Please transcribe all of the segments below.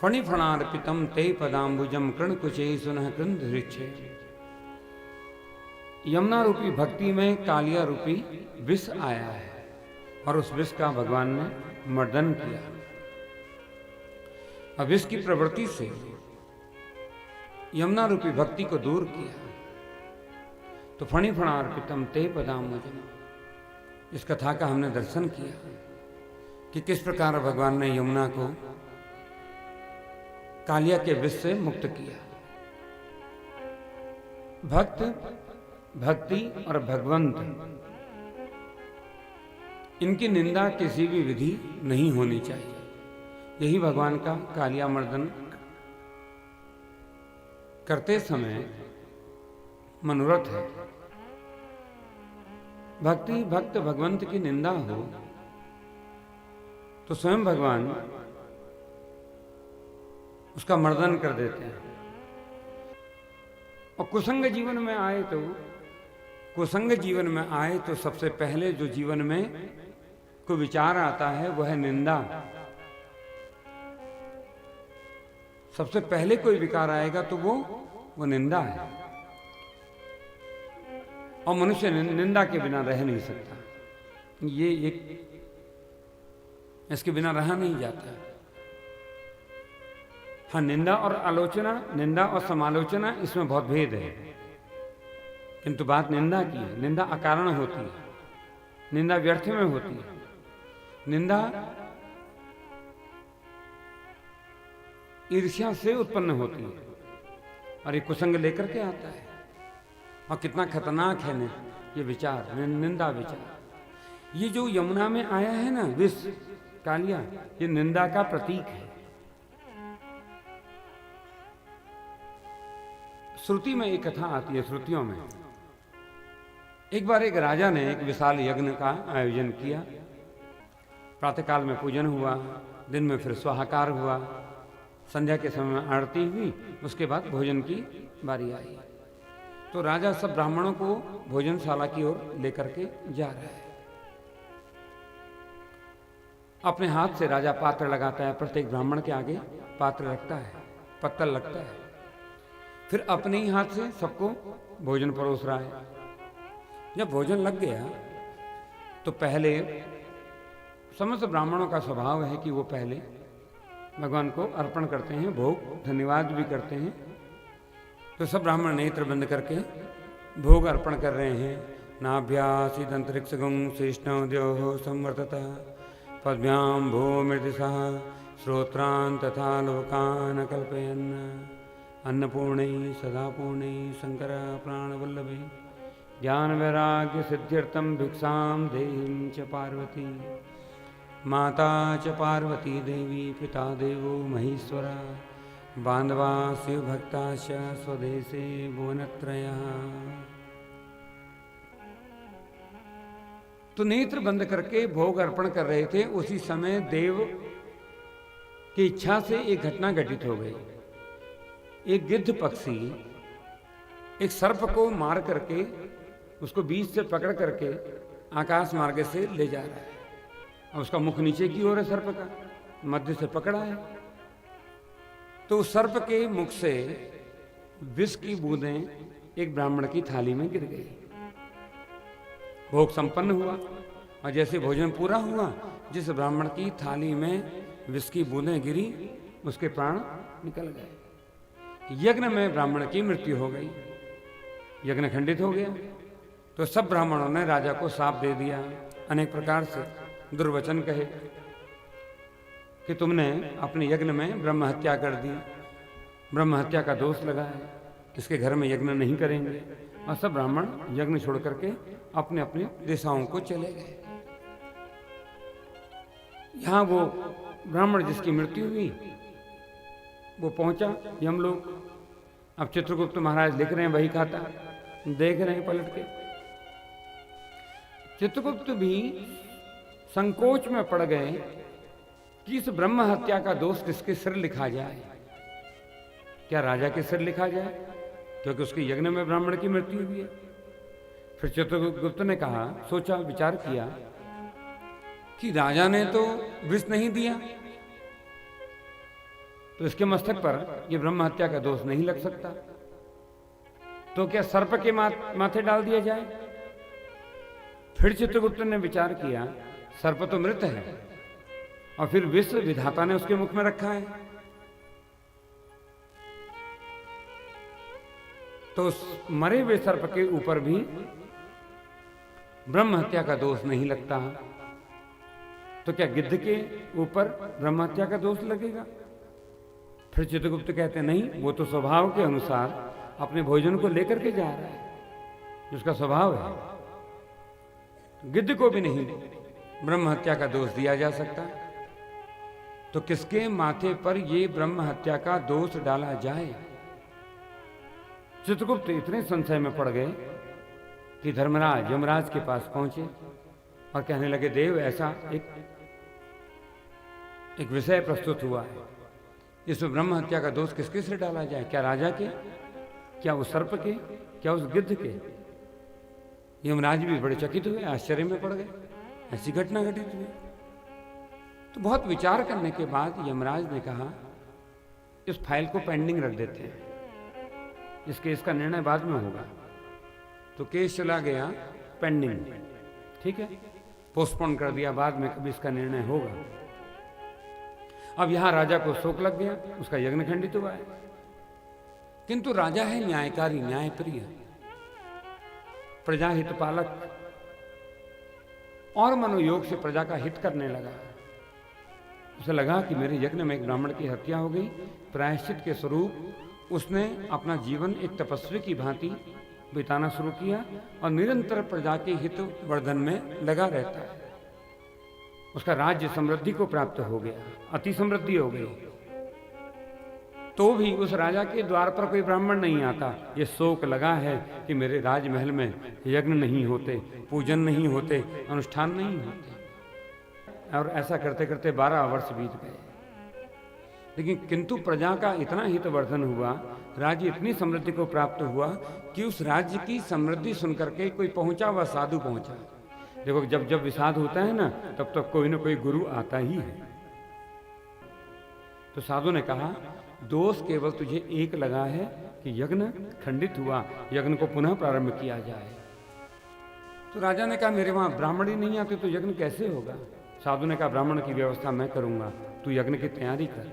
फणिफणार्पितम ते पदाम्बुजम कृणकुचे सुनः कृंधृच्छे। यमुना रूपी भक्ति में कालिया रूपी विष आया है और उस विष का भगवान ने मर्दन किया। अब विष की प्रवृत्ति से यमुना रूपी भक्ति को दूर किया। तो फणिफणार्पितम ते पदाम्बुजम, इस कथा का हमने दर्शन किया कि किस प्रकार भगवान ने यमुना को कालिया के विष से मुक्त किया। भक्त, भक्ति और भगवंत, इनकी निंदा किसी भी विधि नहीं होनी चाहिए। यही भगवान का कालिया मर्दन करते समय मनोरथ है। भक्ति, भक्त, भगवंत की निंदा हो तो स्वयं भगवान उसका मर्दन कर देते हैं। और कुसंग जीवन में आए तो सबसे पहले जो जीवन में कोई विचार आता है वह है निंदा। सबसे पहले कोई विकार आएगा तो वो निंदा है। और मनुष्य निंदा के बिना रह नहीं सकता। ये एक इसके बिना रहा नहीं जाता। हाँ, निंदा और आलोचना, निंदा और समालोचना, इसमें बहुत भेद है। किंतु बात निंदा की है। निंदा अकारण होती है, निंदा व्यर्थ में होती है। निंदा ईर्ष्या से उत्पन्न होती है और ये कुसंग लेकर के आता है। और कितना खतरनाक है ये विचार, निंदा विचार। ये जो यमुना में आया है ना विष, कालिया, ये निंदा का प्रतीक है। श्रुति में एक कथा आती है, श्रुतियों में। एक बार एक राजा ने एक विशाल यज्ञ का आयोजन किया। प्रातःकाल में पूजन हुआ, दिन में फिर स्वाहाकार हुआ, संध्या के समय में आरती हुई, उसके बाद भोजन की बारी आई। तो राजा सब ब्राह्मणों को भोजनशाला की ओर लेकर के जा रहा है। अपने हाथ से राजा पात्र लगाता है, प्रत्येक ब्राह्मण के आगे पात्र रखता है, पत्तल लगता है। फिर अपने ही हाथ से सबको भोजन परोस रहा है। जब भोजन लग गया तो पहले समस्त ब्राह्मणों का स्वभाव है कि वो पहले भगवान को अर्पण करते हैं, भोग, धन्यवाद भी करते हैं। तो सब ब्राह्मण नेत्र बंद करके भोग अर्पण कर रहे हैं। नाभ्यासीद अंतरिक्ष गुं शेष्णो द्योः संवर्तता पद्भ्याम भो मृदिशः श्रोत्रान् तथा लोकान् कल्पयन् अन्नपूर्णै सदा पूर्णै शंकर प्राणवल्लभे ज्ञान वैराग्य सिद्ध्यर्थं भिक्षां देहीं च पार्वती माता च पार्वती देवी पिता देवो महेश्वरा बांधवा शिव भक्ताश्च स्वदेशे भुवनत्रयः। तो नेत्र बंद करके भोग अर्पण कर रहे थे। उसी समय देव की इच्छा से एक घटना घटित हो गई। एक गिद्ध पक्षी एक सर्प को मार करके उसको बीच से पकड़ करके आकाश मार्ग से ले जा रहा है। और उसका मुख नीचे की ओर है, सर्प का मध्य से पकड़ा है। तो उस सर्प के मुख से विष की बूंदें एक ब्राह्मण की थाली में गिर गई। भोग संपन्न हुआ और जैसे भोजन पूरा हुआ, जिस ब्राह्मण की थाली में विष की बूंदें गिरी उसके प्राण निकल गए। यज्ञ में ब्राह्मण की मृत्यु हो गई, यज्ञ खंडित हो गया। तो सब ब्राह्मणों ने राजा को शाप दे दिया, अनेक प्रकार से दुर्वचन कहे कि तुमने अपने यज्ञ में ब्रह्म हत्या कर दी, ब्रह्म हत्या का दोष लगा है, इसके घर में यज्ञ नहीं करेंगे। और सब ब्राह्मण यज्ञ छोड़ करके अपने अपने दिशाओं को चले गए। यहां वो ब्राह्मण जिसकी मृत्यु हुई वो पहुंचा यमलोक। अब चित्रगुप्त महाराज लिख रहे हैं वही खाता, देख रहे हैं पलट के। चित्रगुप्त भी संकोच में पड़ गए कि इस ब्रह्म हत्या का दोष किसके सिर लिखा जाए। क्या राजा के सिर लिखा जाए, क्योंकि उसके यज्ञ में ब्राह्मण की मृत्यु हुई है। फिर चित्रगुप्त ने कहा, सोचा, विचार किया कि राजा ने तो विष नहीं दिया, तो इसके मस्तक पर यह ब्रह्म हत्या का दोष नहीं लग सकता। तो क्या सर्प के माथे डाल दिया जाए? फिर चित्रगुप्त ने विचार किया, सर्प तो मृत है और फिर विश्व विधाता ने उसके मुख में रखा है, तो उस मरे हुए सर्प के ऊपर भी ब्रह्म हत्या का दोष नहीं लगता। तो क्या गिद्ध के ऊपर ब्रह्म हत्या का दोष लगेगा? फिर चित्रगुप्त कहते नहीं, वो तो स्वभाव के अनुसार अपने भोजन को लेकर के जा रहा है, जिसका स्वभाव है। गिद्ध को भी नहीं ब्रह्म हत्या का दोष दिया जा सकता। तो किसके माथे पर ये ब्रह्म हत्या का दोष डाला जाए? चित्रगुप्त इतने संशय में पड़ गए कि धर्मराज यमराज के पास पहुंचे और कहने लगे, देव ऐसा एक विषय प्रस्तुत हुआ है, इसमें ब्रह्म हत्या का दोष किसके से डाला जाए? क्या राजा के, क्या उस सर्प के, क्या उस गिद्ध के? यमराज भी बड़े चकित हुए, आश्चर्य में पड़ गए, ऐसी घटना घटित हुई। तो बहुत विचार करने के बाद यमराज ने कहा, इस फाइल को पेंडिंग रख देते हैं, इस केस का निर्णय बाद में होगा। तो केस चला गया पेंडिंग, ठीक है, पोस्टपोन कर दिया, बाद में कभी इसका निर्णय होगा। अब यहां राजा को शोक लग गया, उसका यज्ञ खंडित हुआ है। किंतु राजा है न्यायकारी, न्यायप्रिय, प्रजा हित पालक, और मनोयोग से प्रजा का हित करने लगा। उसे लगा कि मेरे यज्ञ में एक ब्राह्मण की हत्या हो गई, प्रायश्चित के स्वरूप उसने अपना जीवन एक तपस्वी की भांति बिताना शुरू किया और निरंतर प्रजा के हित वर्धन में लगा रहता है। उसका राज्य समृद्धि को प्राप्त हो गया, अति समृद्धि हो गई। तो भी उस राजा के द्वार पर कोई ब्राह्मण नहीं आता। ये शोक लगा है कि मेरे राजमहल में यज्ञ नहीं होते, पूजन नहीं होते, अनुष्ठान नहीं होते। और ऐसा करते करते 12 वर्ष बीत गए। लेकिन किंतु प्रजा का इतना हित वर्धन हुआ, राज्य इतनी समृद्धि को प्राप्त हुआ कि उस राज्य की समृद्धि सुनकर के कोई पहुंचा, वह साधु पहुंचा। देखो, जब जब विषाद होता है ना, तब तक कोई ना कोई गुरु आता ही है। तो साधु ने कहा, दोष केवल तुझे एक लगा है कि यज्ञ खंडित हुआ, यज्ञ को पुनः प्रारंभ किया जाए। तो राजा ने कहा, मेरे वहां ब्राह्मण ही नहीं आते तो यज्ञ कैसे होगा? साधु ने कहा, ब्राह्मण की व्यवस्था मैं करूंगा, तू यज्ञ की तैयारी कर।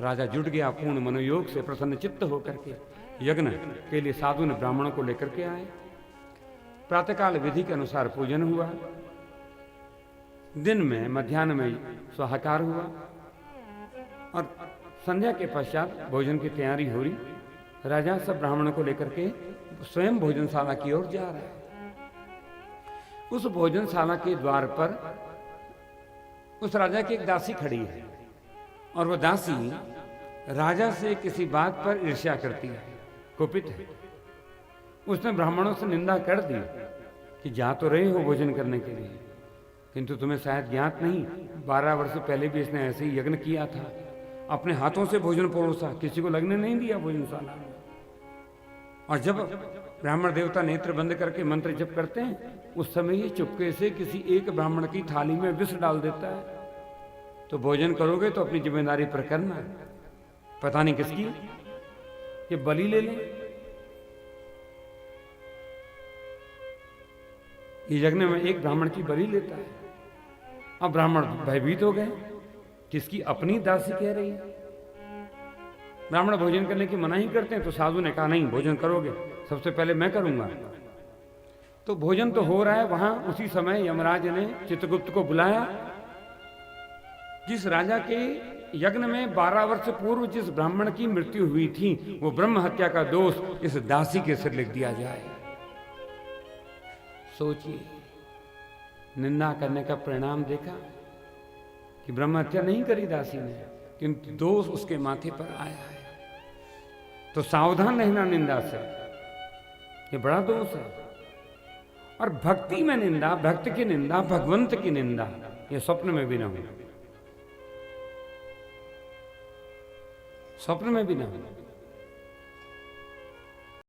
राजा जुट गया पूर्ण मनोयोग से, प्रसन्न चित्त होकर के। यज्ञ के लिए साधु ने ब्राह्मणों को लेकर के आए। प्रातःकाल विधि के अनुसार पूजन हुआ, दिन में मध्याह्न में स्वाहाकार हुआ और संध्या के पश्चात भोजन की तैयारी हो रही। राजा सब ब्राह्मणों को लेकर के स्वयं भोजनशाला की ओर जा रहा है। उस भोजनशाला के द्वार पर उस राजा की एक दासी खड़ी है और वह दासी राजा से किसी बात पर ईर्ष्या करती है, कुपित है। उसने ब्राह्मणों से निंदा कर दी कि जा तो रहे हो भोजन करने के लिए, किंतु तुम्हें शायद ज्ञात नहीं, 12 वर्ष पहले भी इसने ऐसे ही यज्ञ किया था, अपने हाथों से भोजन परोसा, किसी को लगने नहीं दिया भोजनशाला। और जब ब्राह्मण देवता नेत्र बंद करके मंत्र जप करते हैं, उस समय ही चुपके से किसी एक ब्राह्मण की थाली में विष डाल देता है। तो भोजन करोगे तो अपनी जिम्मेदारी पर करना, पता नहीं किसकी, ये बलि ले लें। ये यज्ञ में एक ब्राह्मण की बलि लेता है। अब ब्राह्मण भयभीत हो गए, किसकी अपनी दासी कह रही है। ब्राह्मण भोजन करने की मनाही करते हैं, तो साधु ने कहा, नहीं भोजन करोगे, सबसे पहले मैं करूंगा। तो भोजन तो हो रहा है। वहां उसी समय यमराज ने चित्रगुप्त को बुलाया। जिस राजा के यज्ञ में 12 वर्ष पूर्व जिस ब्राह्मण की मृत्यु हुई थी, वो ब्रह्म हत्या का दोष इस दासी के सिर लिख दिया जाए। सोचिए, निंदा करने का परिणाम देखा कि ब्रह्म हत्या नहीं करी दासी ने, किंतु दोष उसके माथे पर आया है। तो सावधान रहना निंदा से, ये बड़ा दोष है। और भक्ति में निंदा, भक्त की निंदा, भगवंत की निंदा, ये स्वप्न में भी ना हो, स्वप्न में भी ना हो।